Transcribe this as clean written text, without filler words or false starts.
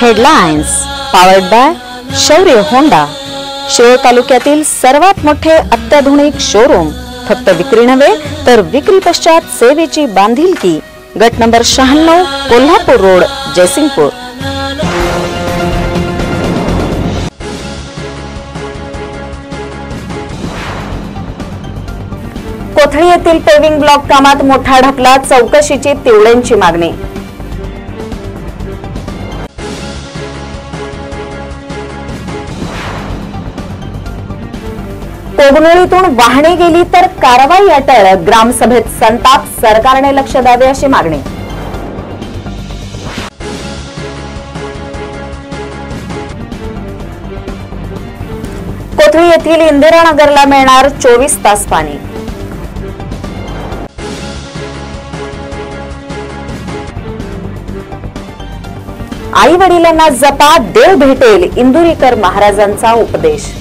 Headlines powered by शौर्य Honda. Shirol तालुक्यातील सर्वात मोठे अत्याधुनिक शोरूम। फक्त विक्री नव्हे तर विक्री पश्चात सेवेची बांधिलकी। गट नंबर 96 कोल्हापूर रोड जयसिंगपूर। कोथळी येथील पेविंग ब्लॉक कामात मोठा ढकला, चौकशीची तिवड्यांची मागणी। कोगनोळीतून वाहने गेली तर कारवाई अटळ, ग्रामसभेत संताप, सरकारने लक्ष द्यावे अशी मागणी। कोथळी येथील इंदिरानगरला मिळणार 24 तास पाणी। आई वडिलांना जपा, देव भेटेल, इंदुरीकर महाराजांचा उपदेश।